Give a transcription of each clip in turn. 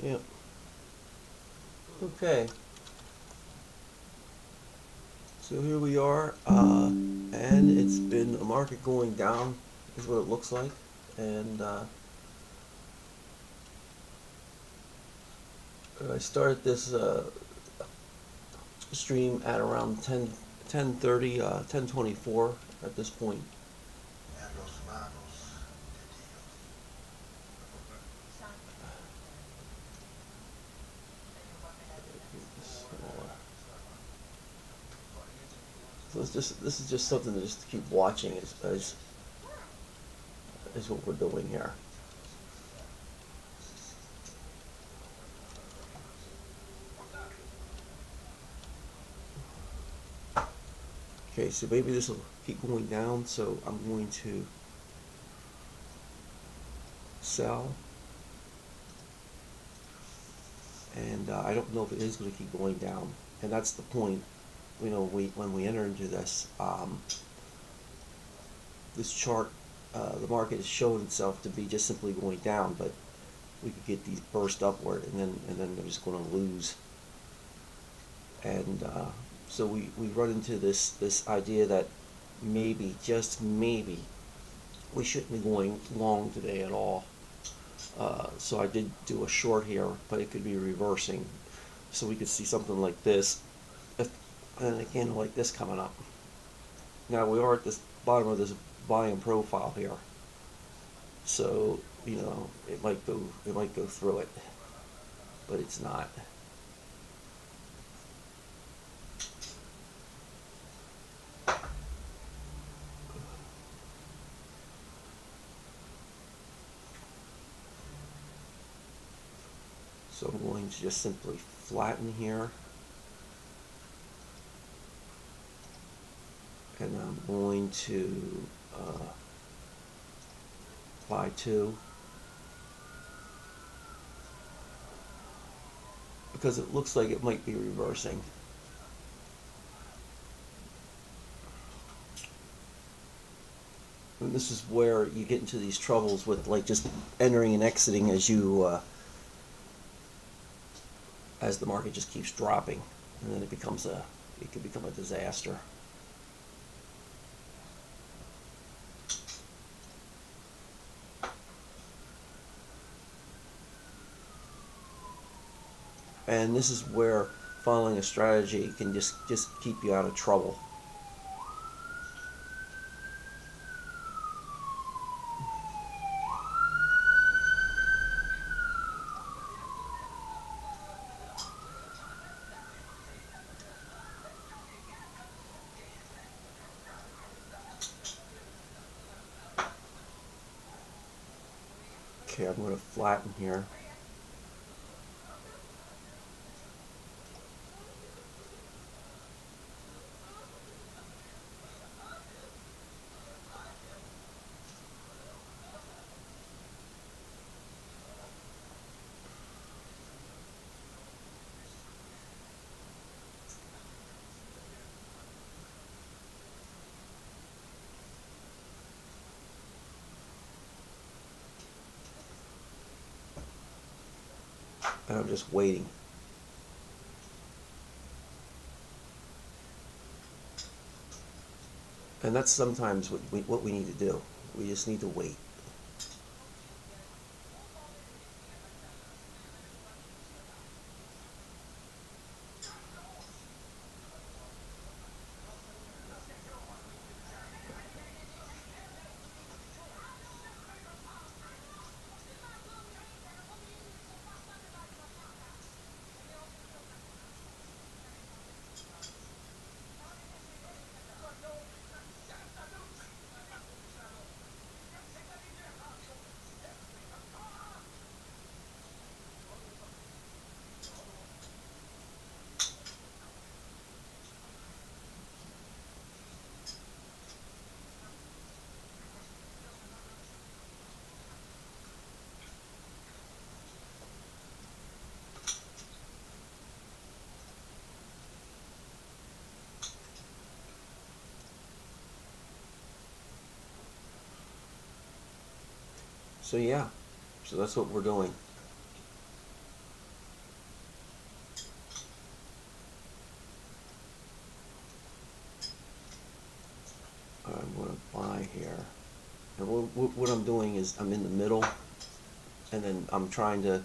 Yep. Okay. So here we are, and it's been a market going down, is what it looks like, and I started this stream at around 10:30, 10:24 at this point. So this is just something to just keep watching is what we're doing here. Okay, so maybe this will keep going down, so I'm going to sell, and I don't know if it is going to keep going down, and that's the point. You know, when we enter into this, this chart, the market is showing itself to be just simply going down, but we could get these burst upward, and then they're just going to lose. And so we run into this idea that maybe, just maybe, we shouldn't be going long today at all. So I did do a short here, but it could be reversing. So we could see something like this, and a candle like this coming up. Now we are at this bottom of this volume profile here, so you know it might go through it, but it's not. So I'm going to just simply flatten here, and I'm going to apply 2, because it looks like it might be reversing. And this is where you get into these troubles with like just entering and exiting as the market just keeps dropping, and then it can become a disaster. And this is where following a strategy can just keep you out of trouble. Okay, I'm going to flatten here. And I'm just waiting. And that's sometimes what we need to do. We just need to wait. So yeah, so that's what we're doing. what I'm doing is I'm in the middle, and then I'm trying to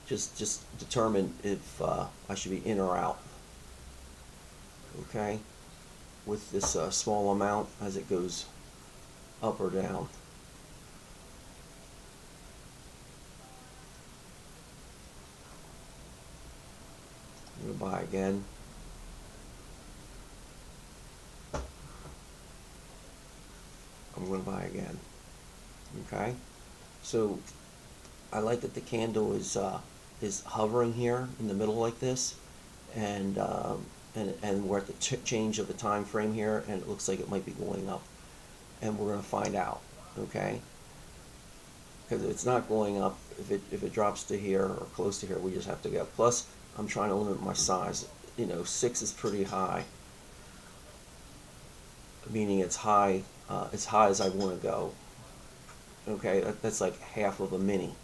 just determine if I should be in or out. Okay, with this small amount as it goes up or down. I'm gonna buy again. I'm going to buy again. Okay, so I like that the candle is hovering here in the middle like this, and we're at the change of the time frame here, and it looks like it might be going up, and we're going to find out. Okay, because if it's not going up, if it drops to here or close to here, we just have to go. Plus, I'm trying to limit my size. 6 is pretty high, meaning it's high, as high as I want to go. Okay, that's like half of a mini.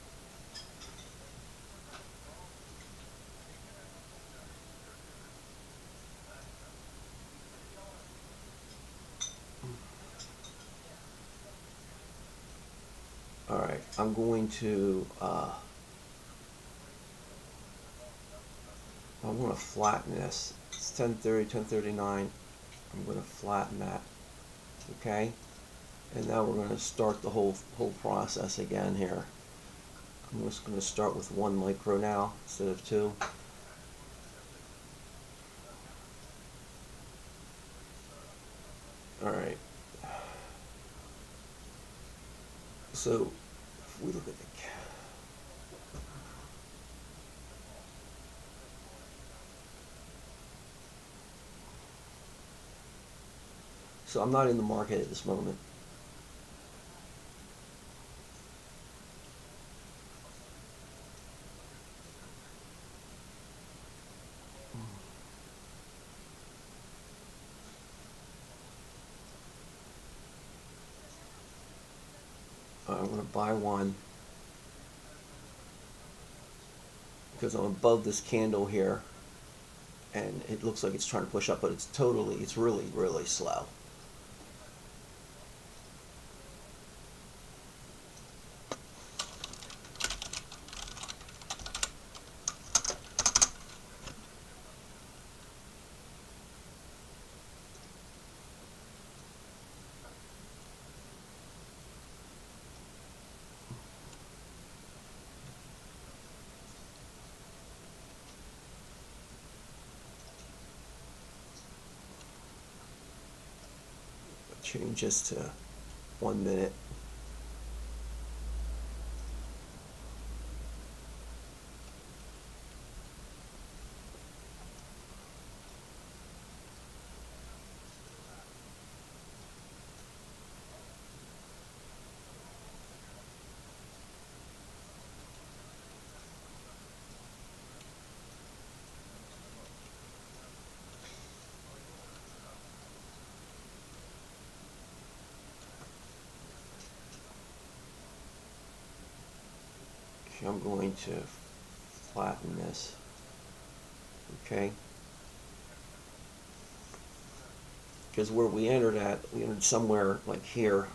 All right, I'm going to, I want to flatten this. It's 10:30, 10:39. I'm going to flatten that. Okay, and now we're going to start the whole process again here. I'm just going to start with 1 micro now instead of 2. All right. So if we look at the so I'm not in the market at this moment. I'm going to buy 1 because I'm above this candle here, and it looks like it's trying to push up, but it's really, really slow. Change this to 1 minute. I'm going to flatten this. Okay, because where we entered somewhere like here.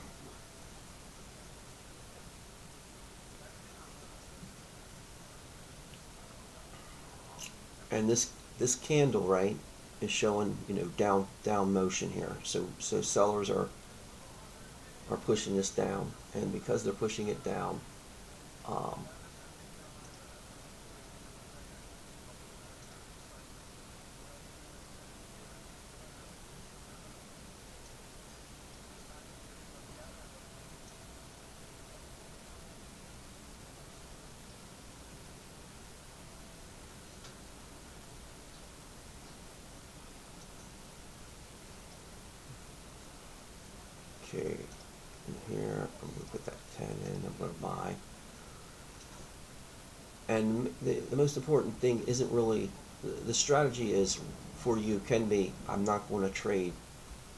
And this candle, right, is showing down motion here. So sellers are pushing this down, and because they're pushing it down, okay, and here I'm going to put that 10 in. I'm going to buy. And the most important thing isn't really, the strategy is for you can be, I'm not going to trade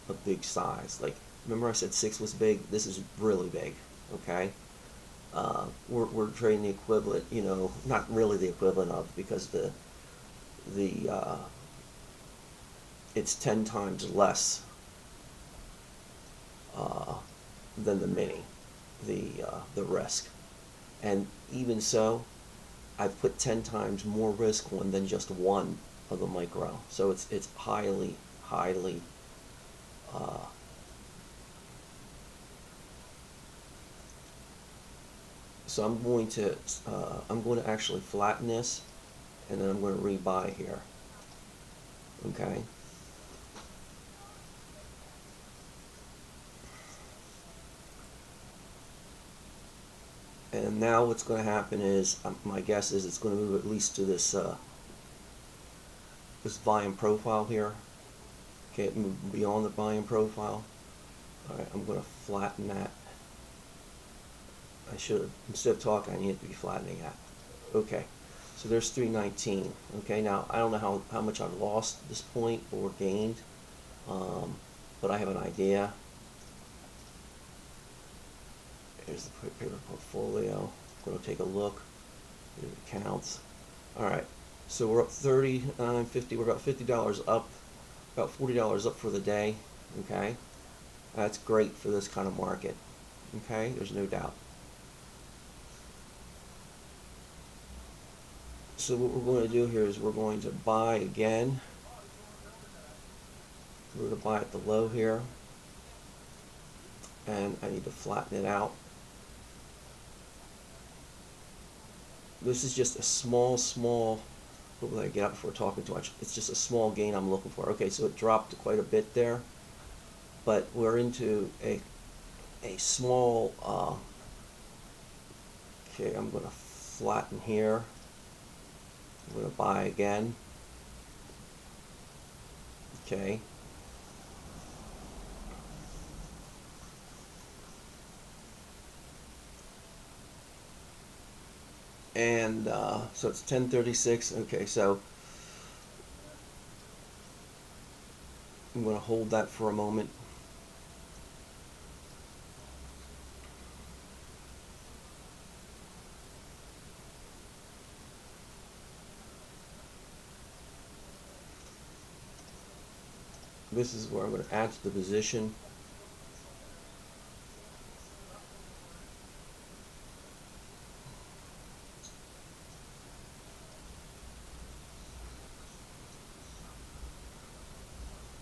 a big size. Like, remember I said 6 was big? This is really big, okay? We're trading the equivalent, not really the equivalent of, because it's 10 times less than the mini. the risk. And even so, I've put 10 times more risk on than just one of the micro. So it's highly, highly so I'm going to actually flatten this, and then I'm going to rebuy here. Okay. And now what's going to happen is, my guess is it's going to move at least to this this volume profile here. Okay, move beyond the volume profile. All right, I'm going to flatten that. I should have, instead of talking, I need to be flattening that. Okay, so there's 319. Okay, now I don't know how much I've lost at this point or gained, but I have an idea. Here's the paper portfolio. I'm going to take a look. Here's the accounts. All right, so we're up 50. We're about $50 up, about $40 up for the day. Okay, that's great for this kind of market. Okay, there's no doubt. So what we're going to do here is we're going to buy again. We're going to buy at the low here, and I need to flatten it out. This is just a small, what will I get out before talking too much? It's just a small gain I'm looking for. Okay, so it dropped quite a bit there, but we're into a small, okay, I'm going to flatten here. I'm going to buy again. Okay. And so it's 1036. Okay, so I'm going to hold that for a moment. This is where I'm going to add to the position.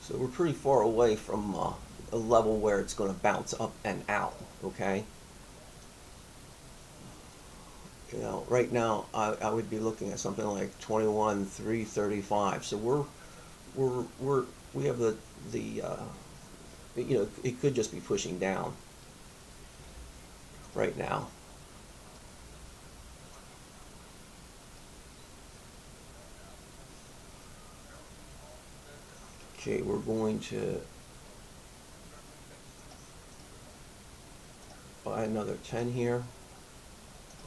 So we're pretty far away from a level where it's going to bounce up and out, okay? You know, right now I would be looking at something like 21,335. So we have the you know, it could just be pushing down right now. Okay, we're going to buy another 10 here,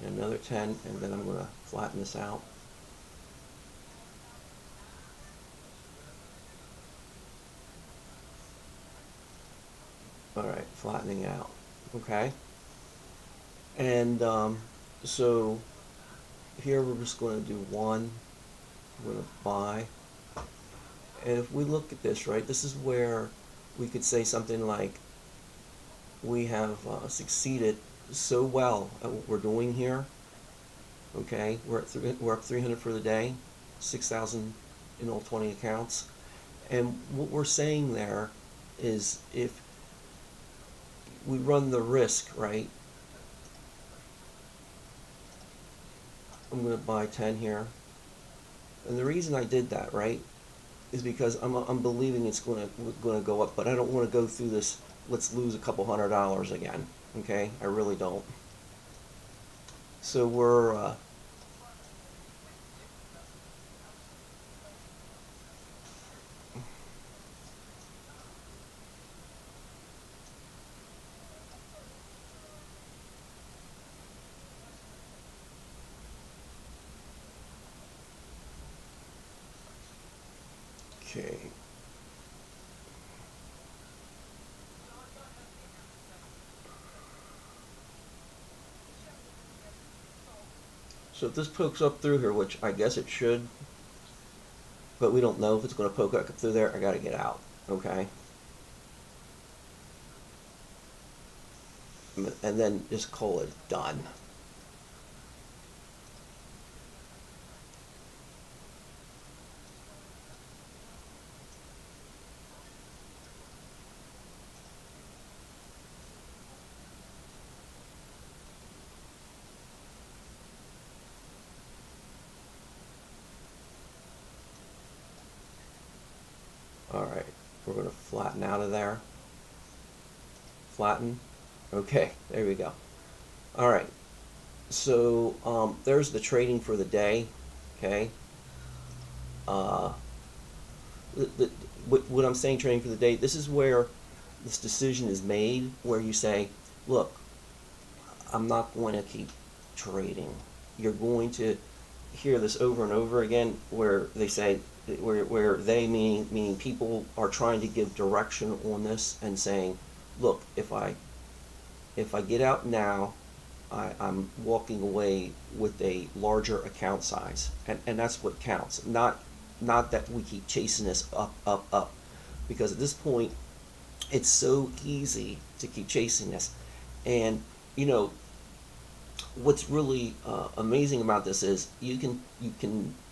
and another 10, and then I'm going to flatten this out. All right, flattening out. Okay, and so here we're just going to do one. We're going to buy. And if we look at this, right, this is where we could say something like, we have succeeded so well at what we're doing here. Okay, we're up 300 for the day, 6,000 in all 20 accounts. And what we're saying there is, if we run the risk, right, I'm going to buy 10 here. And the reason I did that, right, is because I'm believing it's going to go up, but I don't want to go through this, let's lose a couple $100 again. Okay, I really don't. So we're okay. So if this pokes up through here, which I guess it should, but we don't know if it's going to poke up through there, I got to get out. Okay. and then just call it done. All right, we're going to flatten out of there. Flatten. Okay, there we go. All right, so there's the trading for the day. Okay. Uh, what I'm saying, trading for the day, this is where this decision is made, where you say, look, I'm not going to keep trading. You're going to hear this over and over again, where they say, where they, meaning people, are trying to give direction on this and saying, look, if I get out now, I'm walking away with a larger account size, and that's what counts. Not that we keep chasing this up, because at this point, it's so easy to keep chasing this. And you know what's really amazing about this is you can.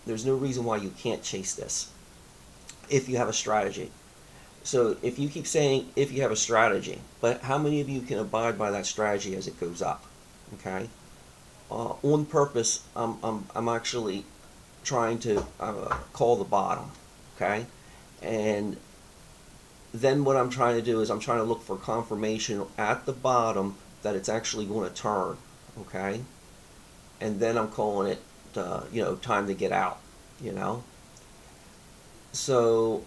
There's no reason why you can't chase this if you have a strategy. So if you keep saying if you have a strategy, but how many of you can abide by that strategy as it goes up? Okay, on purpose, I'm actually trying to call the bottom. Okay, and then what I'm trying to do is I'm trying to look for confirmation at the bottom that it's actually going to turn. Okay, and then I'm calling it time to get out. You know, so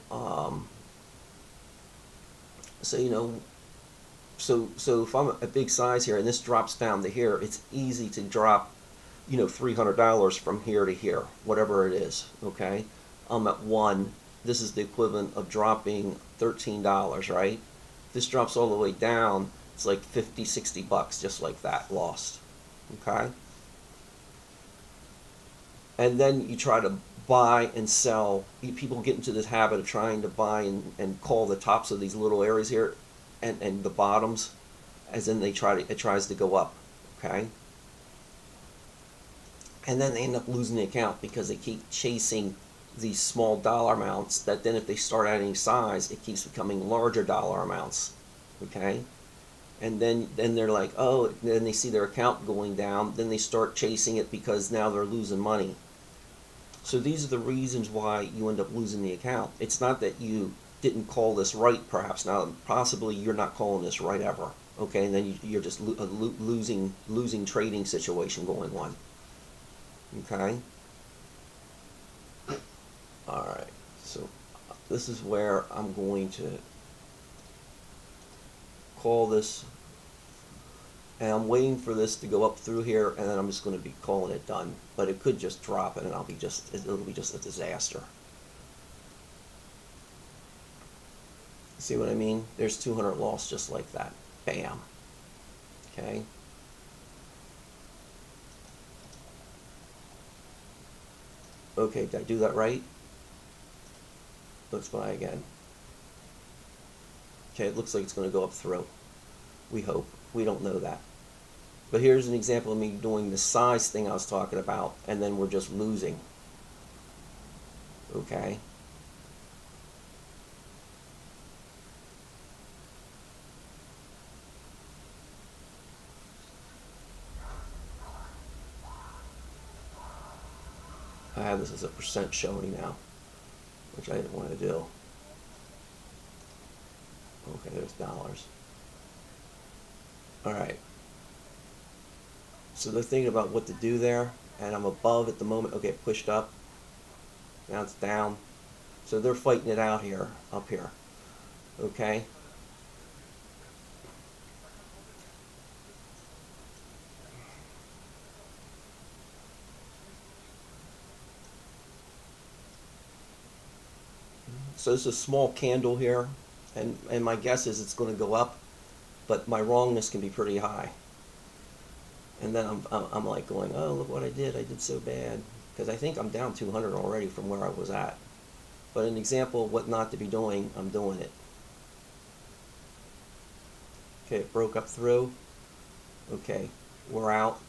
so you know so if I'm a big size here and this drops down to here, it's easy to drop $300 from here to here, whatever it is. Okay, I'm at one. This is the equivalent of dropping $13, right? If this drops all the way down, it's like 50, 60 bucks, just like that, lost. Okay, and then you try to buy and sell. People get into this habit of trying to buy and call the tops of these little areas here, and the bottoms, as in it tries to go up. Okay, and then they end up losing the account because they keep chasing these small dollar amounts that then if they start adding size, it keeps becoming larger dollar amounts. Okay, and then they're like, oh, then they see their account going down, then they start chasing it because now they're losing money. So these are the reasons why you end up losing the account. It's not that you didn't call this right, perhaps. Now, possibly you're not calling this right ever. Okay, and then you're just losing trading situation going on. Okay. All right. So this is where I'm going to call this, and I'm waiting for this to go up through here, and then I'm just going to be calling it done. But it could just drop, and it'll be just a disaster. See what I mean? There's 200 loss just like that. Bam. Okay. Okay, did I do that right? Let's buy again. Okay, it looks like it's going to go up through. We hope. We don't know that. But here's an example of me doing the size thing I was talking about, and then we're just losing. Okay. I have this as a percent showing now, which I didn't want to do. Okay, there's dollars. All right. So they're thinking about what to do there, and I'm above at the moment. Okay, pushed up. Now it's down. So they're fighting it out here, up here. Okay. So this is a small candle here, and my guess is it's going to go up, but my wrongness can be pretty high. And then I'm like going, oh, look what I did so bad, because I think I'm down 200 already from where I was at. But an example of what not to be doing, I'm doing it. Okay, it broke up through. Okay, we're out.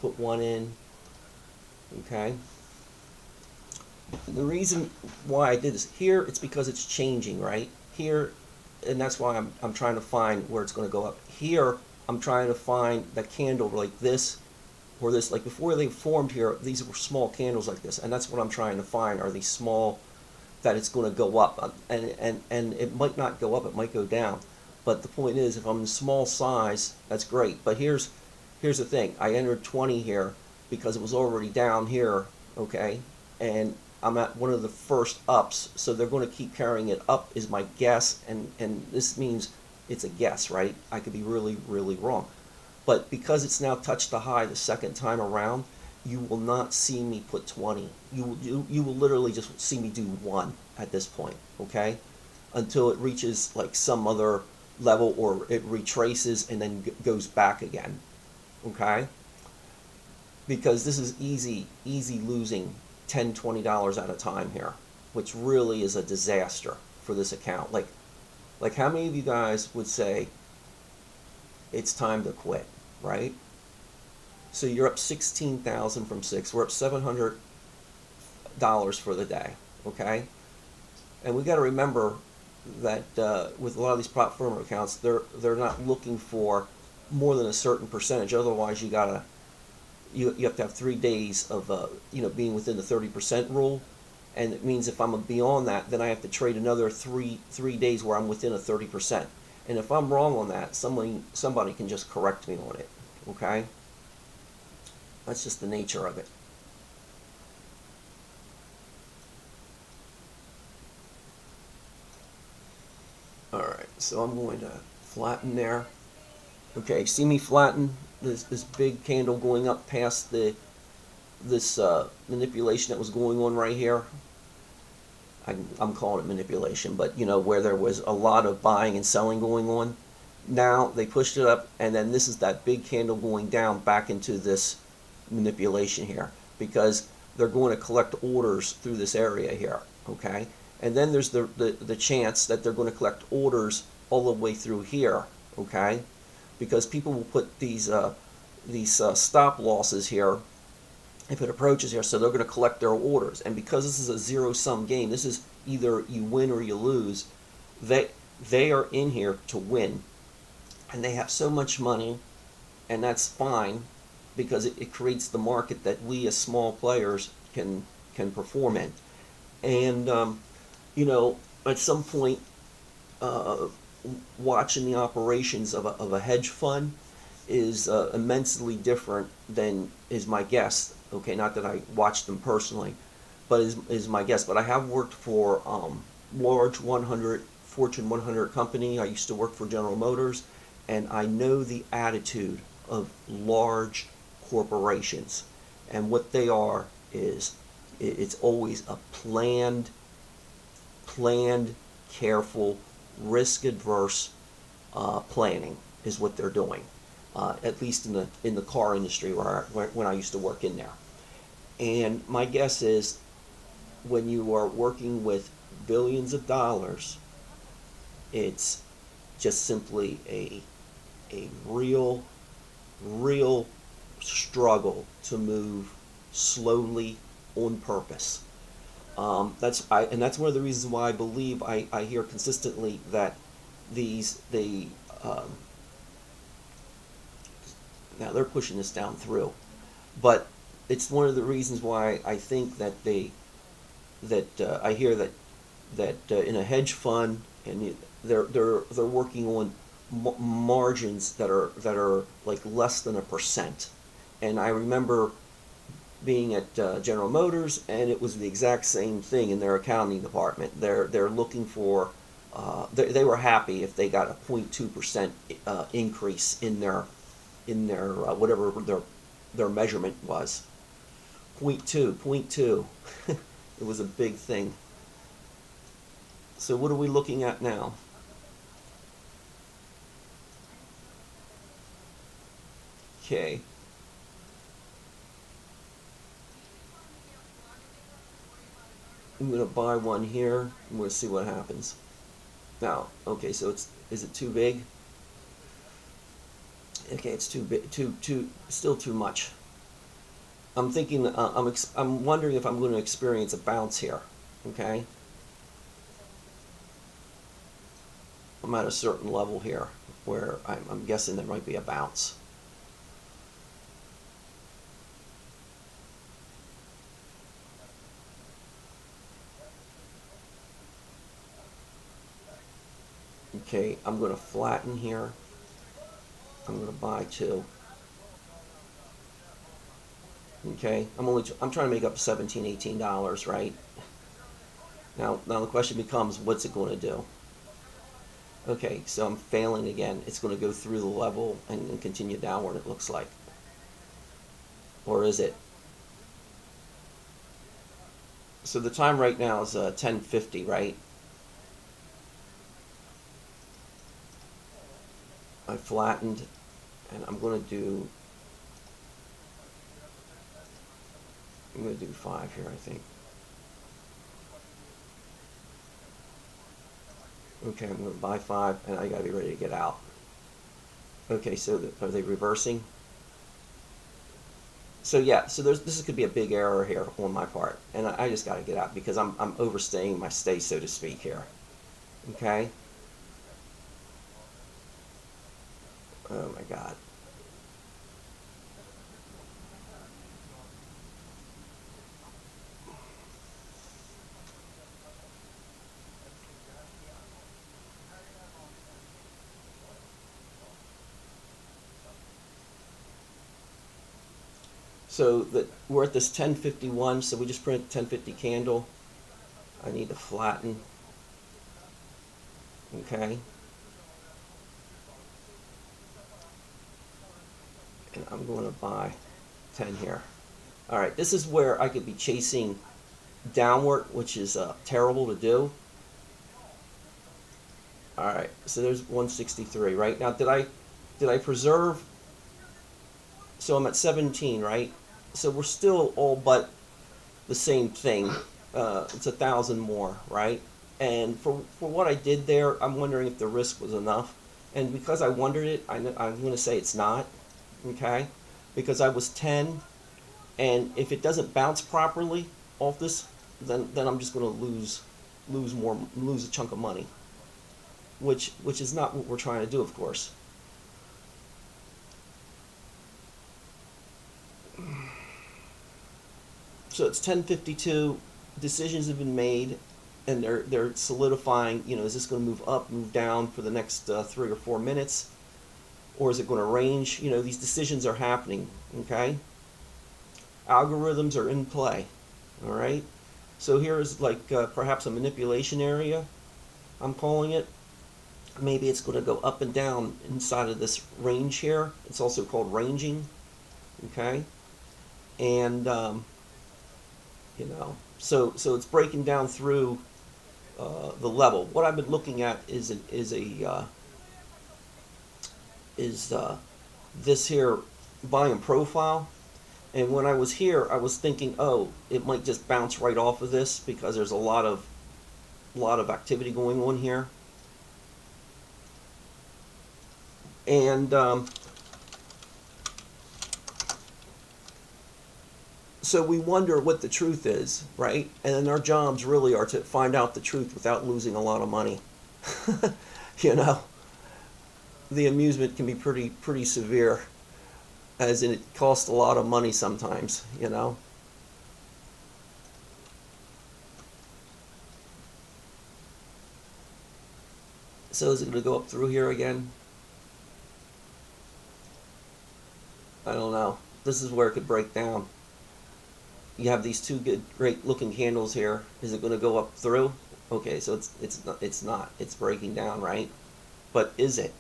Put one in. Okay. The reason why I did this here, it's because it's changing, right? Here, and that's why I'm trying to find where it's going to go up. Here, I'm trying to find that candle like this, or this, like before they formed here, these were small candles like this, and that's what I'm trying to find, are these small, that it's going to go up, and it might not go up, it might go down. But the point is, if I'm in small size, that's great. But here's the thing. I entered 20 here because it was already down here, okay? And I'm at one of the first ups, so they're going to keep carrying it up is my guess, and this means it's a guess, right? I could be really, really wrong. But because it's now touched the high the second time around, you will not see me put 20. You will literally just see me do 1 at this point, okay? Until it reaches like some other level, or it retraces and then goes back again, okay? Because this is easy losing $10, $20 at a time here, which really is a disaster for this account. Like how many of you guys would say it's time to quit, right? So you're up 16,000 from 6. We're up $700 for the day, okay? And we got to remember that with a lot of these prop firm accounts, they're not looking for more than a certain percentage. Otherwise, you have to have 3 days of being within the 30% rule, and it means if I'm beyond that, then I have to trade another three days where I'm within a 30%. And if I'm wrong on that, somebody can just correct me on it, okay? That's just the nature of it. Alright, so I'm going to flatten there. Okay, see me flatten this big candle going up past this manipulation that was going on right here. I'm calling it manipulation, but where there was a lot of buying and selling going on. Now they pushed it up, and then this is that big candle going down back into this manipulation here, because they're going to collect orders through this area here, okay? And then there's the chance that they're going to collect orders all the way through here, okay? Because people will put these stop losses here if it approaches here, so they're going to collect their orders. And because this is a zero-sum game, this is either you win or you lose, they are in here to win. And they have so much money, and that's fine, because it creates the market that we as small players can perform in. And at some point, watching the operations of a hedge fund is immensely different than is my guess. Okay, not that I watched them personally, but is my guess. But I have worked for large 100, Fortune 100 company. I used to work for General Motors, and I know the attitude of large corporations. And what they are is it's always a planned, careful, risk-adverse planning is what they're doing. At least in the car industry when I used to work in there. And my guess is when you are working with billions of dollars, it's just simply a real struggle to move slowly on purpose. And that's one of the reasons why I believe I hear consistently that now they're pushing this down through, but it's one of the reasons why I think that I hear that in a hedge fund, and they're working on margins that are like less than 1%. And I remember being at General Motors, and it was the exact same thing in their accounting department. They're looking for they were happy if they got a 0.2% increase in their whatever their measurement was. 0.2. It was a big thing. So what are we looking at now? Okay. I'm going to buy one here, and we'll see what happens. Now, okay, so is it too big? Okay, it's too big, still too much. I'm thinking, I'm wondering if I'm going to experience a bounce here. Okay, I'm at a certain level here where I'm guessing there might be a bounce. Okay, I'm going to flatten here. I'm going to buy 2. Okay, I'm trying to make up $17, $18, right? Now the question becomes, what's it going to do? Okay, so I'm failing again. It's going to go through the level and continue downward, it looks like. Or is it? So the time right now is 10:50, right? I flattened, and I'm going to do 5 here, I think. Okay, I'm going to buy 5, and I got to be ready to get out. Okay, so are they reversing? So yeah, so this could be a big error here on my part, and I just got to get out because I'm overstaying my stay, so to speak, here. Okay. Oh my God. So we're at this 1051, so we just printed 1050 candle. I need to flatten. Okay. And I'm going to buy 10 here. All right, this is where I could be chasing downward, which is terrible to do. All right, so there's 163 right now. Did I preserve? So I'm at 17, right? So we're still all but the same thing. It's 1,000 more, right? And for what I did there, I'm wondering if the risk was enough. And because I wondered it, I'm going to say it's not, okay? Because I was 10, and if it doesn't bounce properly off this, then I'm just going to lose a chunk of money, which is not what we're trying to do, of course. So it's 10:52. Decisions have been made, and they're solidifying. Is this going to move up, move down for the next 3 or 4 minutes, or is it going to range? These decisions are happening. Okay. Algorithms are in play. All right. So here is like perhaps a manipulation area, I'm calling it. Maybe it's going to go up and down inside of this range here. It's also called ranging. Okay. And so it's breaking down through the level. What I've been looking at is this here volume profile. And when I was here, I was thinking, oh, it might just bounce right off of this because there's a lot of activity going on here. And so we wonder what the truth is, right? And then our jobs really are to find out the truth without losing a lot of money. The amusement can be pretty severe, as in it costs a lot of money sometimes, So is it going to go up through here again? I don't know. This is where it could break down. You have these two great looking candles here. Is it going to go up through? Okay, so it's not. It's breaking down, right? But is it?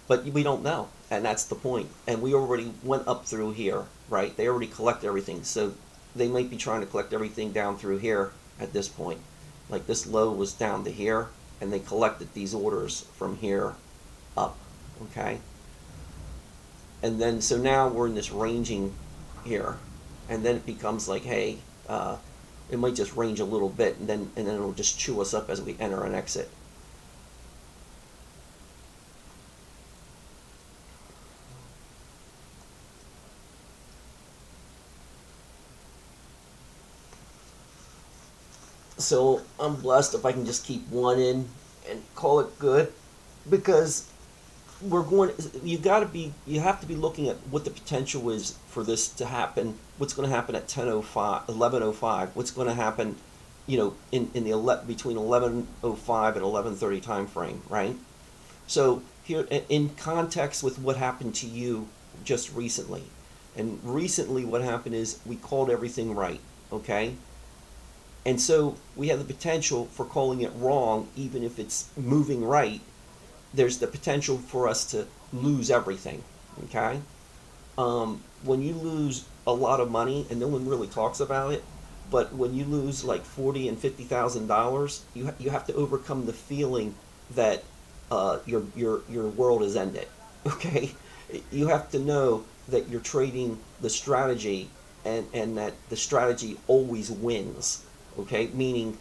But we don't know, and that's the point. And we already went up through here, right? They already collect everything, so they might be trying to collect everything down through here at this point. Like this low was down to here, and they collected these orders from here up, okay? And then so now we're in this ranging here, and then it becomes like, hey, it might just range a little bit, and then it'll just chew us up as we enter and exit. So I'm blessed if I can just keep one in and call it good, because we're going. You have to be looking at what the potential is for this to happen. What's going to happen at 10:05, 11:05? What's going to happen, in the between 11:05 and 11:30 time frame, right? So here, in context with what happened to you just recently, and recently what happened is we called everything right, okay? And so we have the potential for calling it wrong, even if it's moving right. There's the potential for us to lose everything, okay? When you lose a lot of money, and no one really talks about it, but when you lose like $40,000 and $50,000, you have to overcome the feeling that your world is ended. Okay, you have to know that you're trading the strategy, and that the strategy always wins. Okay, meaning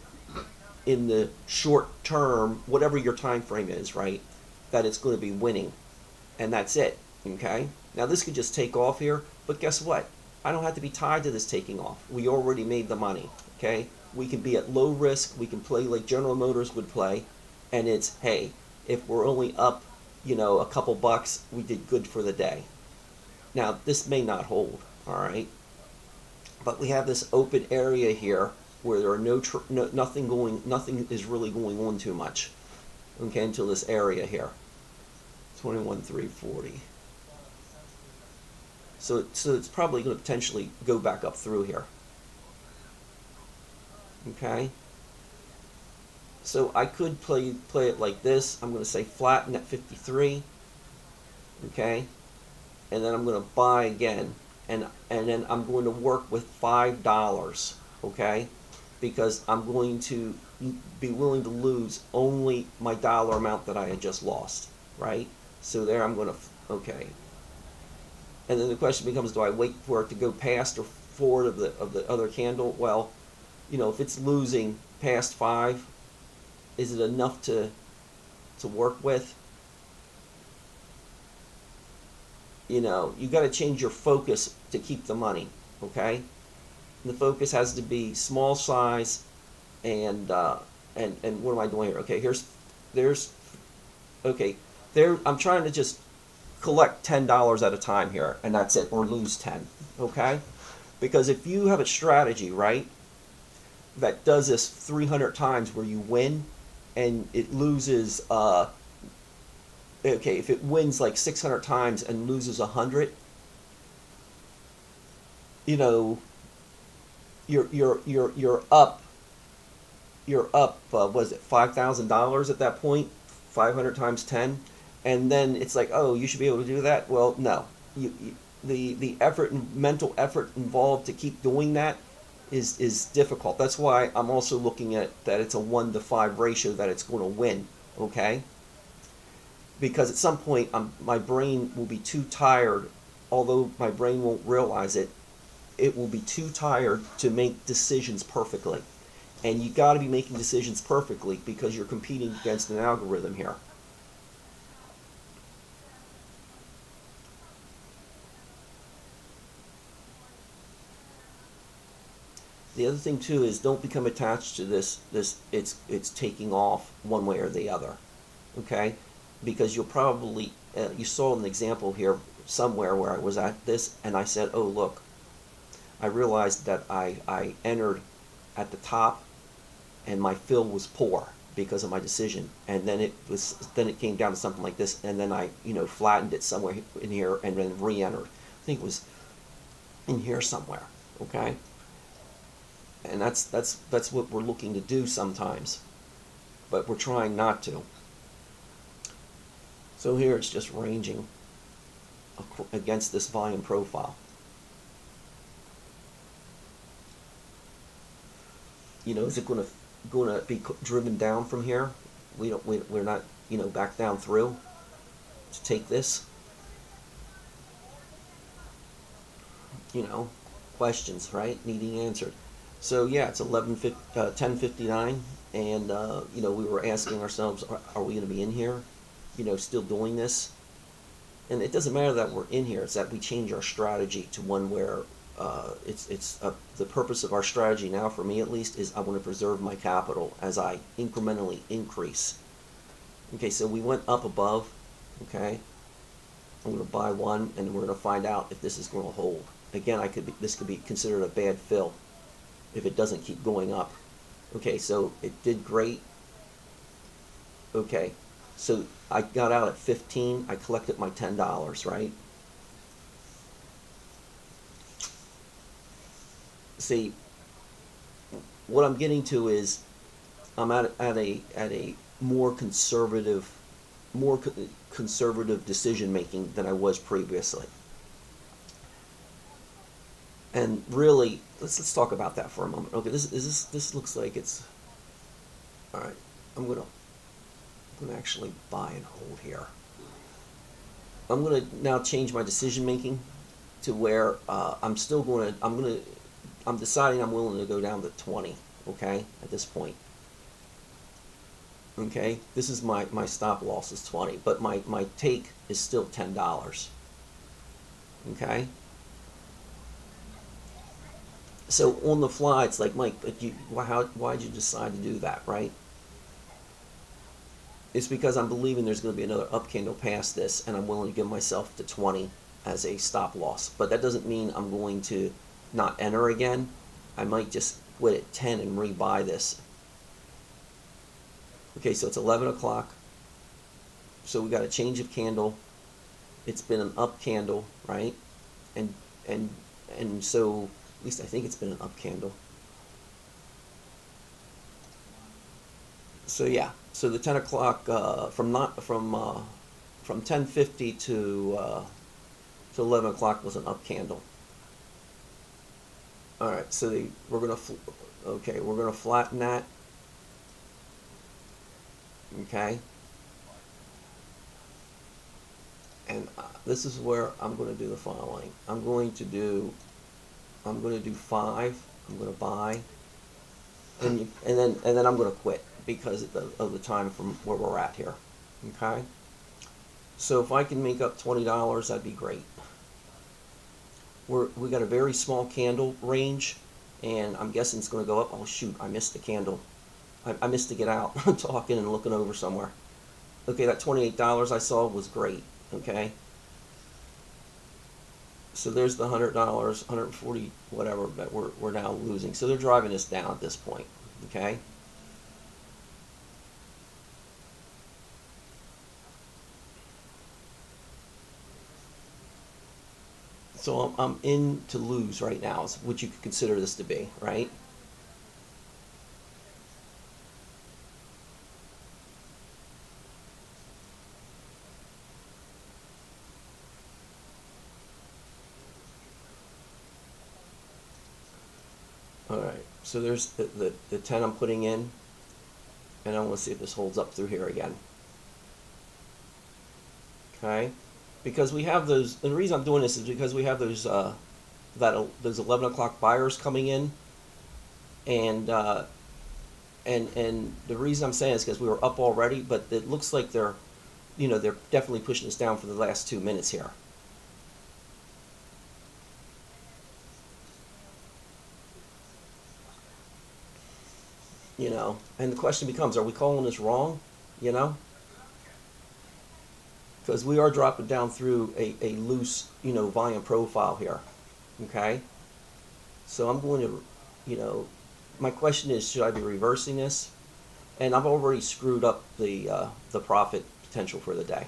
in the short term, whatever your time frame is, right, that it's going to be winning, and that's it. Okay, now this could just take off here, but guess what? I don't have to be tied to this taking off. We already made the money. Okay, we can be at low risk. We can play like General Motors would play, and it's, hey, if we're only up, a couple bucks, we did good for the day. Now this may not hold, all right, but we have this open area here where there are nothing is really going on too much, okay, until this area here, 21,340. So it's probably going to potentially go back up through here, okay. So I could play it like this. I'm going to say flatten at 53, okay, and then I'm going to buy again, and then I'm going to work with $5, okay, because I'm going to be willing to lose only my dollar amount that I had just lost, right? So there I'm going to, okay, and then the question becomes, do I wait for it to go past or forward of the other candle? Well, if it's losing past 5, is it enough to work with? You got to change your focus to keep the money, okay? And the focus has to be small size, and what am I doing here? Okay, I'm trying to just collect $10 at a time here, and that's it, or lose 10, okay? Because if you have a strategy, right, that does this 300 times where you win, and it loses, if it wins like 600 times and loses 100, you're up, was it $5,000 at that point, 500 times 10, and then it's like, oh, you should be able to do that. Well, no, the effort and mental effort involved to keep doing that is difficult. That's why I'm also looking at that it's a 1-to-5 ratio that it's going to win, okay? Because at some point my brain will be too tired, although my brain won't realize it, it will be too tired to make decisions perfectly. And you got to be making decisions perfectly because you're competing against an algorithm here. The other thing too is, don't become attached to this it's taking off one way or the other, okay? Because you'll probably, you saw an example here somewhere where I was at this, and I said, oh look, I realized that I entered at the top and my fill was poor because of my decision, and then it came down to something like this, and then I flattened it somewhere in here and then re-entered. I think it was in here somewhere, okay? And that's what we're looking to do sometimes, but we're trying not to. So here it's just ranging against this volume profile. Is it going to be driven down from here? We're not back down through to take this. Questions, right? Needing answered. So yeah, it's 10:59, and we were asking ourselves, are we going to be in here, still doing this? And it doesn't matter that we're in here; it's that we change our strategy to one where the purpose of our strategy now, for me at least, is I want to preserve my capital as I incrementally increase. Okay, so we went up above. Okay, I'm going to buy one, and we're going to find out if this is going to hold. Again, this could be considered a bad fill if it doesn't keep going up. Okay, so it did great. Okay, so I got out at 15. I collected my $10, right? See, what I'm getting to is I'm at a more conservative decision making than I was previously. And really, let's talk about that for a moment. Okay, this looks like it's all right. I'm gonna actually buy and hold here. I'm gonna now change my decision making to where I'm deciding I'm willing to go down to 20. Okay, at this point. Okay, this is my stop loss is 20, but my take is still $10. Okay. So on the fly, it's like, Mike, but why'd you decide to do that, right? It's because I'm believing there's going to be another up candle past this, and I'm willing to give myself to 20 as a stop loss. But that doesn't mean I'm going to not enter again. I might just quit at 10 and rebuy this. Okay, so it's 11 o'clock. So we got a change of candle. It's been an up candle, right? And so at least I think it's been an up candle. So yeah, so the 10 o'clock from 10:50 to 11 o'clock was an up candle. All right, so we're gonna flatten that. Okay. And this is where I'm going to do the following. I'm going to do 5. I'm going to buy, and then I'm going to quit because of the time from where we're at here. Okay. So if I can make up $20, that'd be great. We got a very small candle range, and I'm guessing it's going to go up. Oh shoot! I missed the candle. I missed to get out. Talking and looking over somewhere. Okay, that $28 I saw was great. Okay. So there's the $100, 140, whatever that we're now losing. So they're driving us down at this point. Okay. So I'm in to lose right now, is what you could consider this to be, right? All right, so there's the 10 I'm putting in, and I want to see if this holds up through here again. Okay, because we have those, and the reason I'm doing this is because we have those those 11 o'clock buyers coming in, and the reason I'm saying is because we were up already, but it looks like they're definitely pushing us down for the last 2 minutes here. And the question becomes, are we calling this wrong? Because we are dropping down through a loose, volume profile here. Okay. So I'm going to, my question is, should I be reversing this? And I've already screwed up the profit potential for the day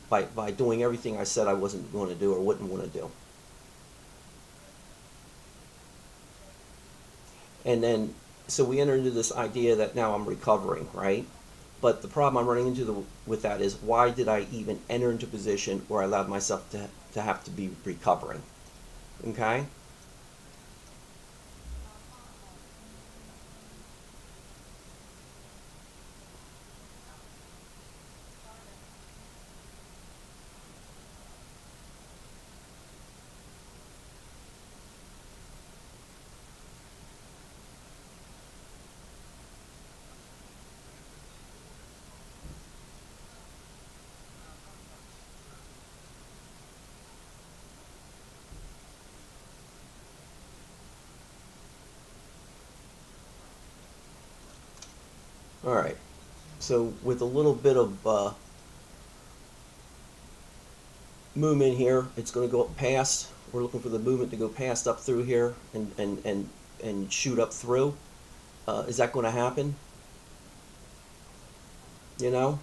by doing everything I said I wasn't going to do or wouldn't want to do. And then, so we enter into this idea that now I'm recovering, right? But the problem I'm running into with that is, why did I even enter into a position where I allowed myself to have to be recovering? Okay? All right. So with a little bit of movement here, it's going to go up past. We're looking for the movement to go past up through here and shoot up through. Is that going to happen? You know?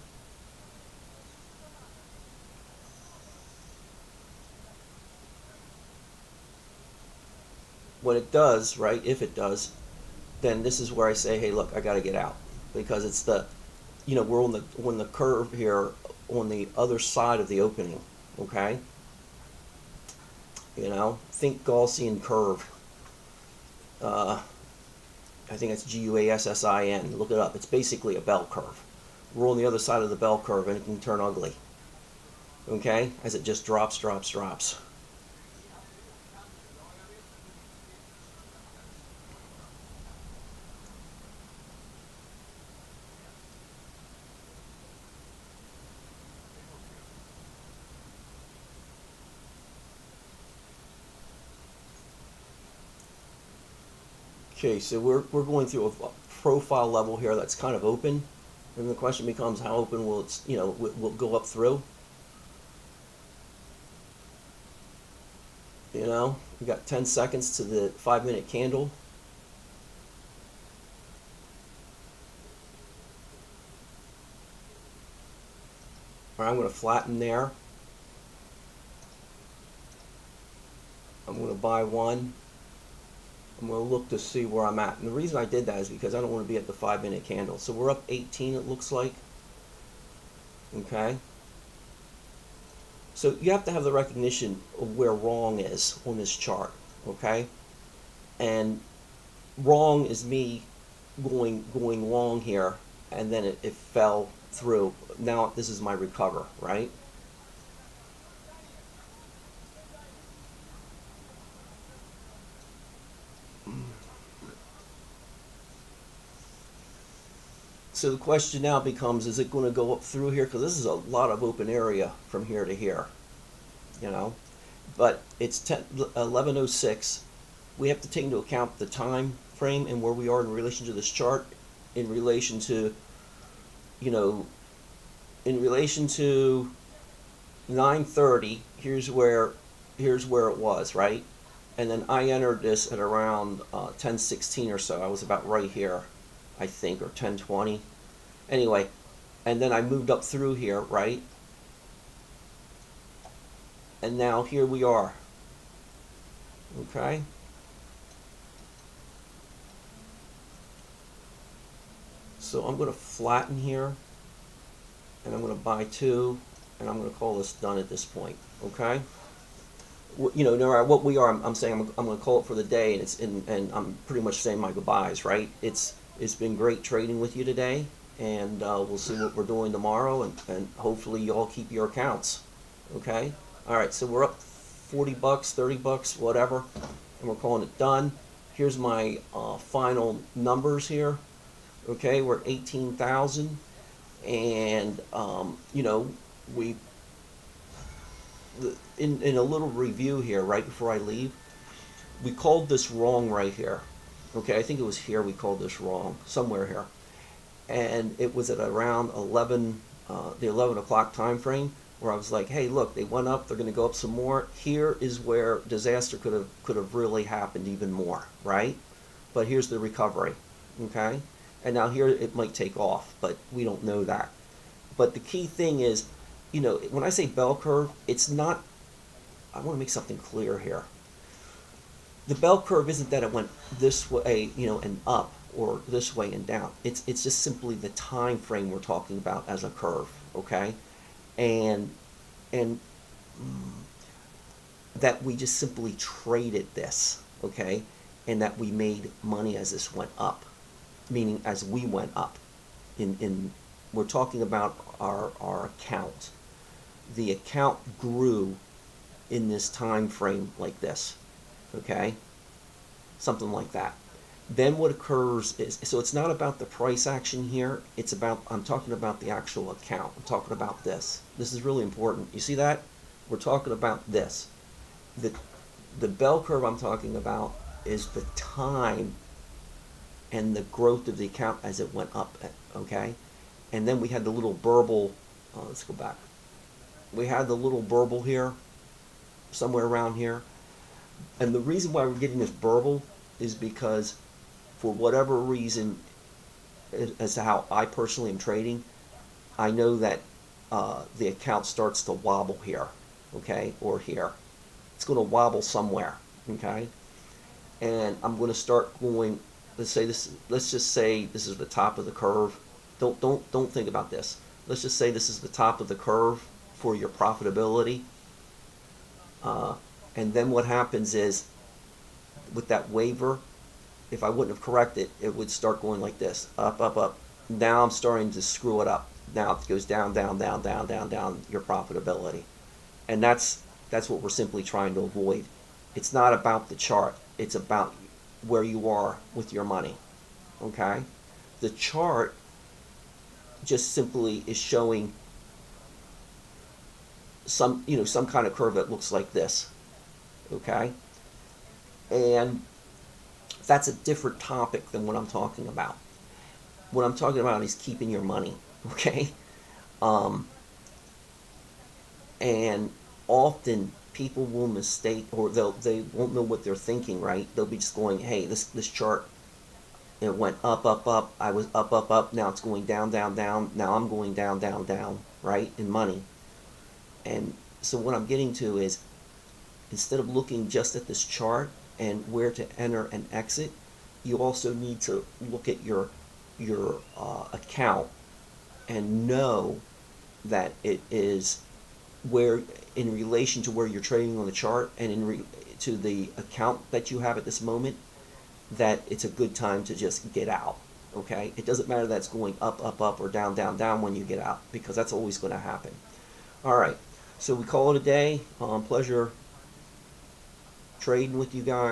When it does, right, if it does, then this is where I say, hey, look, I got to get out, because it's the, we're on the curve here on the other side of the opening, okay? Think Gaussian curve. I think it's Guassin. Look it up. It's basically a bell curve. We're on the other side of the bell curve, and it can turn ugly, okay, as it just drops, drops, drops. Okay, so we're going through a profile level here that's kind of open, and the question becomes, how open will it, will it go up through? We got 10 seconds to the 5-minute candle. All right, I'm going to flatten there. I'm going to buy one. I'm going to look to see where I'm at. And the reason I did that is because I don't want to be at the 5-minute candle. So we're up 18, it looks like. Okay. So you have to have the recognition of where wrong is on this chart. Okay. And wrong is me going long here, and then it fell through. Now this is my recover, right? So the question now becomes, is it going to go up through here? Because this is a lot of open area from here to here, But it's 11:06. We have to take into account the time frame and where we are in relation to this chart, in relation to, in relation to 9:30. Here's where it was, right? And then I entered this at around 10:16 or so. I was about right here, I think, or 10:20. Anyway, and then I moved up through here, right? And now here we are. Okay? So I'm going to flatten here, and I'm going to buy two, and I'm going to call this done at this point. Okay? No matter what we are, I'm saying I'm going to call it for the day, and I'm pretty much saying my goodbyes, right? It's been great trading with you today, and we'll see what we're doing tomorrow, and hopefully you all keep your accounts. Okay? All right, so we're up $40, $30, whatever, and we're calling it done. Here's my final numbers here. Okay, we're at 18,000, and we in a little review here right before I leave, we called this wrong right here. Okay, I think it was here we called this wrong, somewhere here, and it was at around 11, the 11 o'clock time frame, where I was like, hey, look, they went up, they're going to go up some more. Here is where disaster could have really happened even more, right? But here's the recovery. Okay, and now here it might take off, but we don't know that. But the key thing is, when I say bell curve, it's not, I want to make something clear here. The bell curve isn't that it went this way, and up, or this way and down. It's just simply the time frame we're talking about as a curve, okay? And that we just simply traded this, okay? And that we made money as this went up, meaning as we went up. We're talking about our account. The account grew in this time frame like this, okay? Something like that. Then what occurs is, so it's not about the price action here, I'm talking about the actual account. I'm talking about this. This is really important. You see that? We're talking about this. The bell curve I'm talking about is the time and the growth of the account as it went up, okay? And then we had the little burble, let's go back. We had the little burble here, somewhere around here. And the reason why we're getting this burble is because for whatever reason, as to how I personally am trading, I know that the account starts to wobble here, okay, or here. It's going to wobble somewhere, okay? And I'm going to start going. Let's just say this is the top of the curve. Don't think about this. Let's just say this is the top of the curve for your profitability. And then what happens is, with that waiver, if I wouldn't have corrected, it would start going like this, up, up, up. Now I'm starting to screw it up. Now it goes down, down, down, down, down, down, your profitability. And that's what we're simply trying to avoid. It's not about the chart. It's about where you are with your money, okay? The chart just simply is showing some kind of curve that looks like this, okay? And that's a different topic than what I'm talking about. What I'm talking about is keeping your money, okay? And often people will mistake, or they won't know what they're thinking, right? They'll be just going, hey, this chart, it went up, up, up. I was up, up, up. Now it's going down, down, down. Now I'm going down, down, down, right, in money. And so what I'm getting to is, instead of looking just at this chart and where to enter and exit, you also need to look at your account and know that it is where, in relation to where you're trading on the chart and to the account that you have at this moment, that it's a good time to just get out, okay? It doesn't matter that it's going up, up, up, or down, down, down when you get out, because that's always going to happen. All right, so we call it a day. Pleasure trading with you guys.